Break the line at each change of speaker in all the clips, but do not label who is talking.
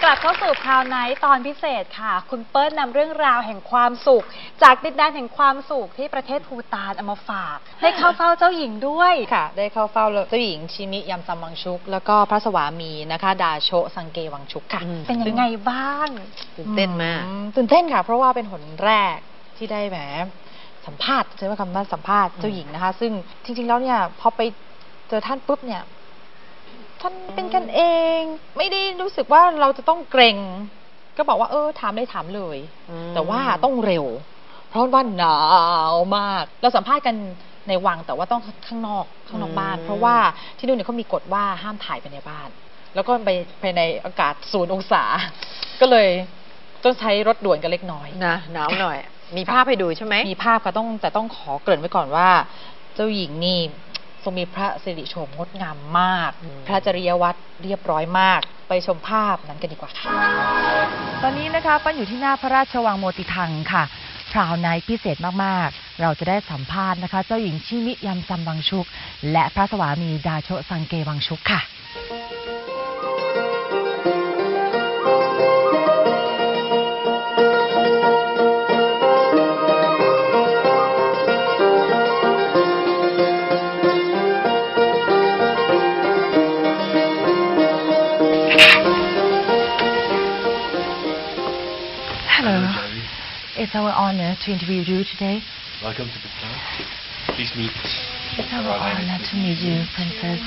ลับเข้าสู่พราวไนท์ตอนพิเศษค่ะคุณเปิ้ลนำเรื่องราวแห่งความสุขจากดินแดนแห่งความสุขที่ประเทศภูฏานเอามาฝากได้เข้าเฝ้าเจ้าหญิงด้วย
ค่ะได้เข้าเฝ้าเจ้าหญิงชิมิยำซัมวังชุกแล้วก็พระสวามีนะคะดาโชสังเกวังชุกค่ะ
เป็นยังไงบ้าง
ตื่นเต้นมากตื่นเต้นค่ะเพราะว่าเป็นหนแรกที่ได้แหมสัมภาษณ์ใช่ไหมคำนั้นสัมภาษณ์เจ้าหญิงนะคะซึ่งจริงๆแล้วเนี่ยพอไปเจอท่านปุ๊บเนี่ยท่านเป็นกันเองไม่ได้รู้สึกว่าเราจะต้องเกรงก็บอกว่าถามได้ถามเลยแต่ว่าต้องเร็วเพราะว่าหนาวมากเราสัมภาษณ์กันในวังแต่ว่าต้องข้างนอกบ้านเพราะว่าที่นู่นเนี่ยเขามีกฎว่าห้ามถ่ายไปในบ้านแล้วก็ไปในอากาศ0 องศาก็เลยต้องใช้รถด่วนกันเล็กน้อย
นะหนาวหน่อยมีภาพให้ดูใช่ไหม
มีภาพค่ะแต่ต้องขอเกริ่นไว้ก่อนว่าเจ้าหญิงนี่ทรงมีพระสิริโฉมงดงามมากพระจริยวัตรเรียบร้อยมากไปชมภาพนั้นกันดีกว่าค่ะ
ตอนนี้นะคะป้าอยู่ที่หน้าพระราชวังโมติทังค่ะพราวไนท์พิเศษมากๆเราจะได้สัมภาษณ์นะคะเจ้าหญิงชิมิยำซัมวังชุกและพระสวามีดาโชสังเกวังชุกค่ะIt's our honor to interview you today.
Welcome to Bhutan. Please meet.
It's our honor to meet you, Princess.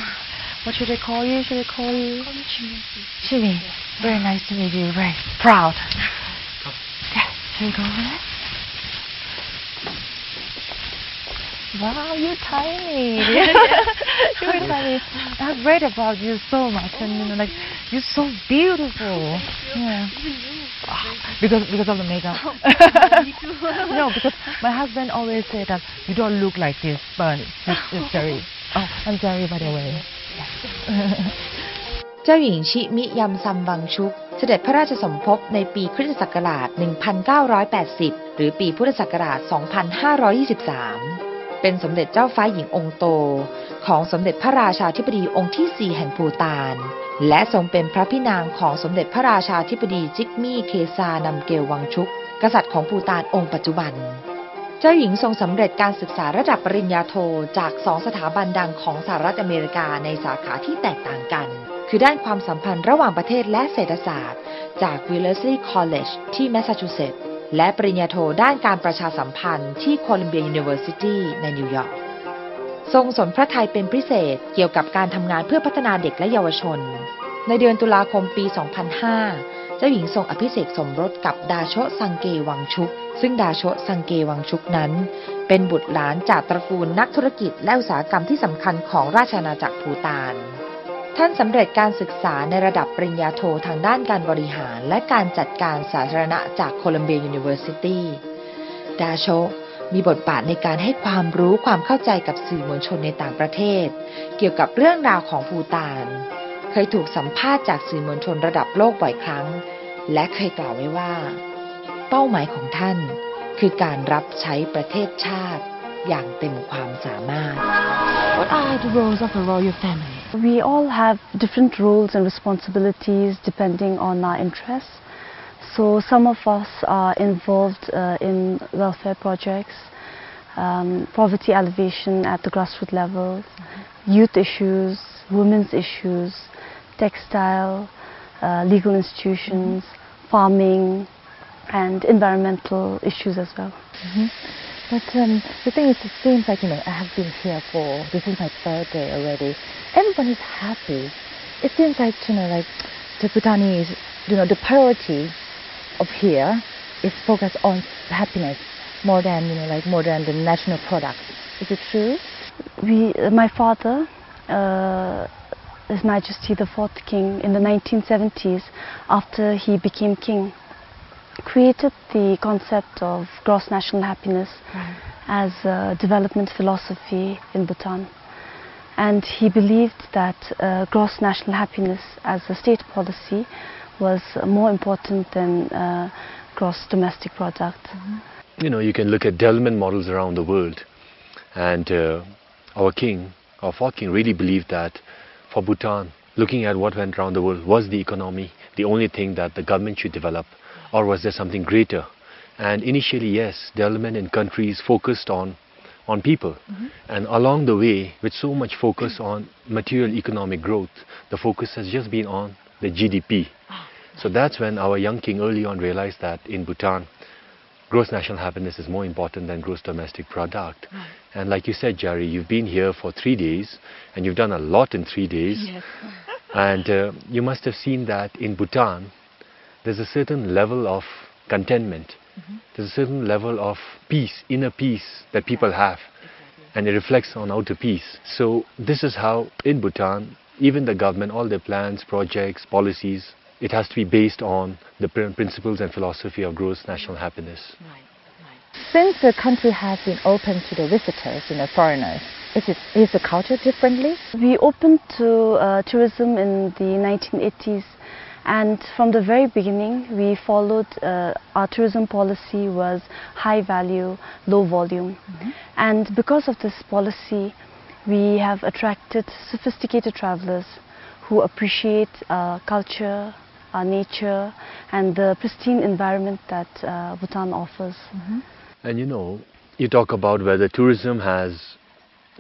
What should I call you? Should I call you? Shimi. Very nice to meet you. Very proud.
Come.
Yeah. Should we go over there? Wow, you're tiny. You're tiny. I've read about you so much, and like you're so beautiful. Yeah. Because of the makeup. No, because my husband always said that you don't look like this, but it's Jerry. Oh, I'm Jerry by the way.
เจ้าหญิงชิมิยำซัมวังชุกเสด็จพระราชสมภพในปีคริสตศักราช 1980 หรือปีพุทธศักราช 2523 เป็นสมเด็จเจ้าฟ้าหญิงองค์โตของสมเด็จพระราชาธิบดีองค์ที่ 4 แห่งภูฏานและทรงเป็นพระพี่นางของสมเด็จพระราชาธิบดีจิกมี่เคซานำเกลวังชุกกษัตริย์ของภูฏานองค์ปัจจุบันเจ้าหญิงทรงสำเร็จการศึกษาระดับปริญญาโทจาก2 สถาบันดังของสหรัฐอเมริกาในสาขาที่แตกต่างกันคือด้านความสัมพันธ์ระหว่างประเทศและเศรษฐศาสตร์จาก Wellesley College ที่แมสซาชูเซตส์และปริญญาโทด้านการประชาสัมพันธ์ที่ Columbia University ในนิวยอร์กทรงสนพระทัยเป็นพิเศษเกี่ยวกับการทำงานเพื่อพัฒนาเด็กและเยาวชนในเดือนตุลาคมปี 2005 เจ้าหญิงทรงอภิเษกสมรสกับดาโชสังเกวังชุกซึ่งดาโชสังเกวังชุกนั้นเป็นบุตรหลานจากตระกูลนักธุรกิจและอุตสาหกรรมที่สำคัญของราชอาณาจักรภูฏานท่านสำเร็จการศึกษาในระดับปริญญาโททางด้านการบริหารและการจัดการสาธารณะจาก Columbia University ดาโชมีบทบาทในการให้ความรู้ความเข้าใจกับสื่อมวลชนในต่างประเทศเกี่ยวกับเรื่องราวของภูฏานเคยถูกสัมภาษณ์จากสื่อมวลชนระดับโลกบ่อยครั้งและเคยกล่าวไว้ว่าเป้าหมายของท่านคือการรับใช้ประเทศชาติอย่างเต็มความสามารถ
What are the roles of a royal family?
We all have different roles and responsibilities depending on our interests. So some of us are involved in welfare projects, poverty alleviation at the grassroots level, youth issues, women's issues, textile, legal institutions, farming, and environmental issues as well.
But the thing is, it seems like, I have been here this is my 3rd day already. Everybody's happy. It seems like, like the Bhutanese, the priority of here is focused on happiness more than, more than the national products. Is it true?
My father, His Majesty the 4th King, in the 1970s, after he became king, created the concept of gross national happiness as a development philosophy in Bhutan. And he believed that gross national happiness as a state policy was more important than gross domestic product.
You can look at development models around the world, and our king, our 4th king, really believed that for Bhutan, looking at what went around the world was the economy the only thing that the government should develop, or was there something greater? And initially, yes, development in countries focused on people. And along the way, with so much focus on material economic growth, the focus has just been on the GDP. So that's when our young king early on realized that in Bhutan, gross national happiness is more important than gross domestic product. And like you said, Jari, you've been here for 3 days, and you've done a lot in 3 days.
Yes.
And you must have seen that in Bhutan, there's a certain level of contentment. There's a certain level of peace, inner peace that people have. And it reflects on outer peace. So this is how in Bhutan, even the government, all their plans, projects, policies, it has to be based on the principles and philosophy of gross national happiness.
Since the country has been open to the visitors, foreigners, is the culture differently?
We opened to tourism in the 1980s, and from the very beginning we followed our tourism policy was high value, low volume. And because of this policy, we have attracted sophisticated travelers who appreciate our culture, our nature, and the pristine environment that Bhutan offers.
And you talk about whether tourism has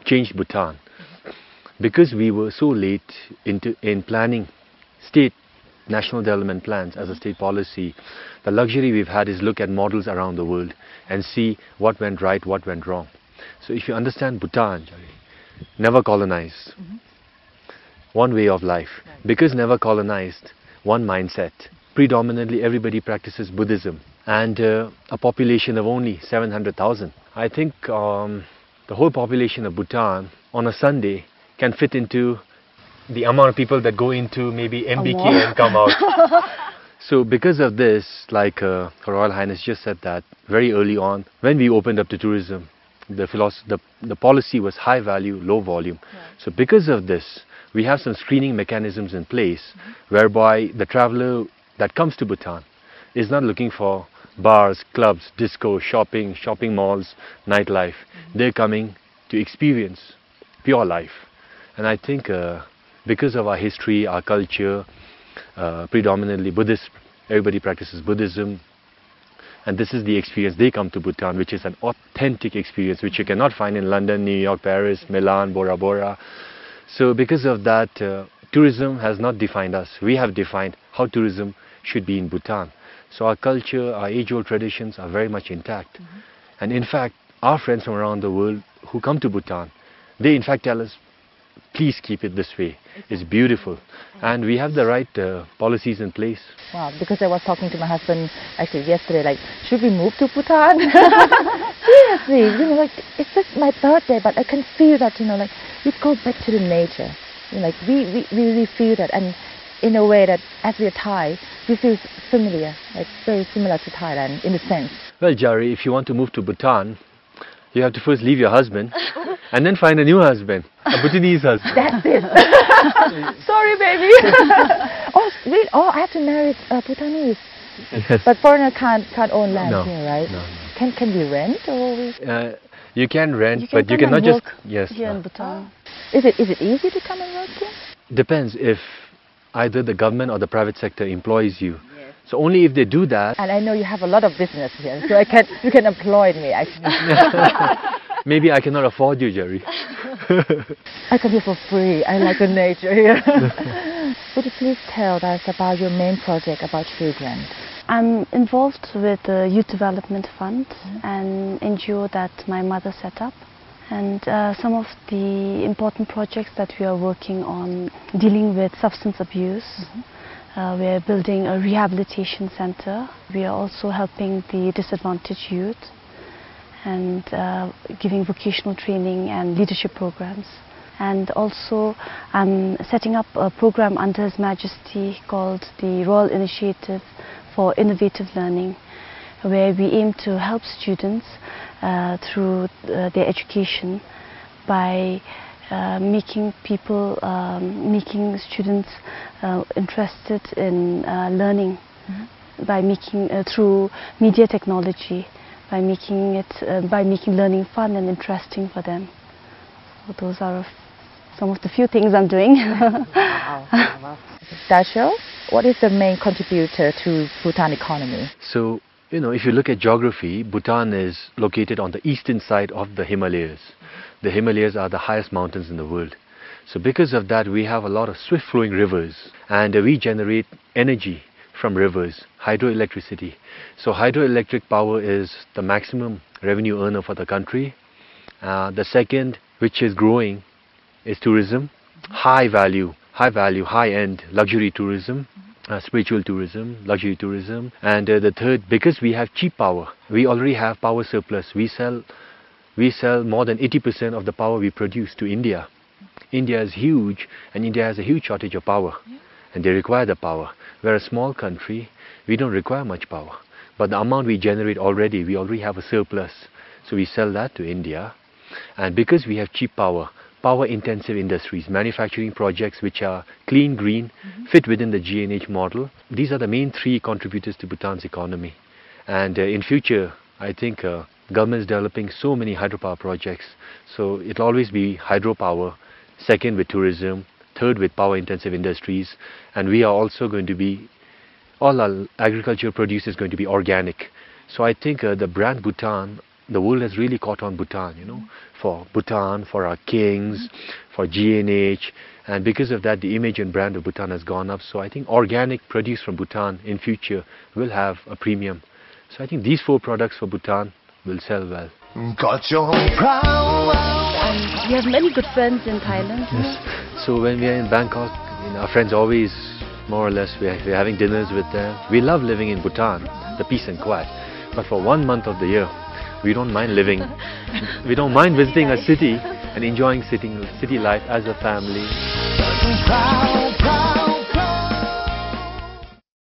changed Bhutan. Because we were so late in planning state national development plans as a state policy, the luxury we've had is look at models around the world and see what went right, what went wrong. So if you understand Bhutan, never colonized, one way of life. Because never colonized, one mindset. Predominantly everybody practices Buddhism, and a population of only 700,000. I think the whole population of Bhutan on a Sunday can fit into the amount of people that go into maybe MBK and come out. So because of this, like Her Royal Highness just said that very early on, when we opened up to tourism, the policy was high value, low volume. So because of this, we have some screening mechanisms in place whereby the traveler that comes to Bhutan is not looking for bars, clubs, disco, shopping malls, nightlife. They're coming to experience pure life. And I think because of our history, our culture, predominantly Buddhist, everybody practices Buddhism, and this is the experience. They come to Bhutan, which is an authentic experience, which you cannot find in London, New York, Paris, Milan, Bora Bora. So because of that, tourism has not defined us. We have defined how tourism should be in Bhutan. So our culture, our age-old traditions are very much intact. And in fact, our friends from around the world who come to Bhutan, they in fact tell us, please keep it this way. It's beautiful. And we have the right policies in place.
Wow, because I was talking to my husband actually yesterday, like, should we move to Bhutan? Seriously, it's just my birthday, but I can feel that, we go back to the nature. We really feel that, and in a way that as we are Thai, we feel familiar, like very similar to Thailand in a sense.
Well, Jari, if you want to move to Bhutan, you have to first leave your husband and then find a new husband, a Bhutanese husband.
That's it. Sorry, baby. I have to marry Bhutanese.
Yes.
But foreigner can't own land here, right?
No.
Can we rent or?
You can rent, but you
come
cannot
and
just
work here in Bhutan.
Is it easy to come and work here?
Depends if either the government or the private sector employs you. So only if they do that.
And I know you have a lot of business here, so you can employ me actually.
Maybe I cannot afford you, Jerry.
I come here for free. I like the nature here. Would you please tell us about your main project about children?
I'm involved with the Youth Development Fund, an NGO that my mother set up. And some of the important projects that we are working on dealing with substance abuse. We are building a rehabilitation center. We are also helping the disadvantaged youth and giving vocational training and leadership programs. And also I'm setting up a program under His Majesty called the Royal Initiative for Innovative Learning, where we aim to help students through their education by making students interested in learning by making through media technology, by making learning fun and interesting for them. So those are some of the few things I'm doing.
Wow. That show what is the main contributor to Bhutan economy?
So, if you look at geography, Bhutan is located on the eastern side of the Himalayas. The Himalayas are the highest mountains in the world. So because of that, we have a lot of swift-flowing rivers, and we generate energy from rivers, hydroelectricity. So hydroelectric power is the maximum revenue earner for the country. The second, which is growing, is tourism, high value, high-end luxury tourism. Spiritual tourism, luxury tourism, and the third, because we have cheap power, we already have power surplus. We sell more than 80% of the power we produce to India. India is huge, and India has a huge shortage of power, and they require the power. We're a small country, we don't require much power, but the amount we generate already, we already have a surplus, so we sell that to India. And because we have cheap power, power-intensive industries, manufacturing projects which are clean, green, fit within the GNH model. These are the main three contributors to Bhutan's economy. And in future, I think government is developing so many hydropower projects. So it'll always be hydropower, second with tourism, third with power-intensive industries. And we are also going to be, all our agricultural produce is going to be organic. So I think the brand Bhutan, the world has really caught on Bhutan, for Bhutan, for our kings, for GNH, and because of that, the image and brand of Bhutan has gone up. So I think organic produce from Bhutan in future will have a premium. So I think these 4 products for Bhutan will sell well.
And you have many good friends in Thailand.
Yes. So when we are in Bangkok, our friends always, more or less, we're having dinners with them. We love living in Bhutan, the peace and quiet. But for 1 month of the year, we don't mind living, we don't mind visiting a city and enjoying city life as a family.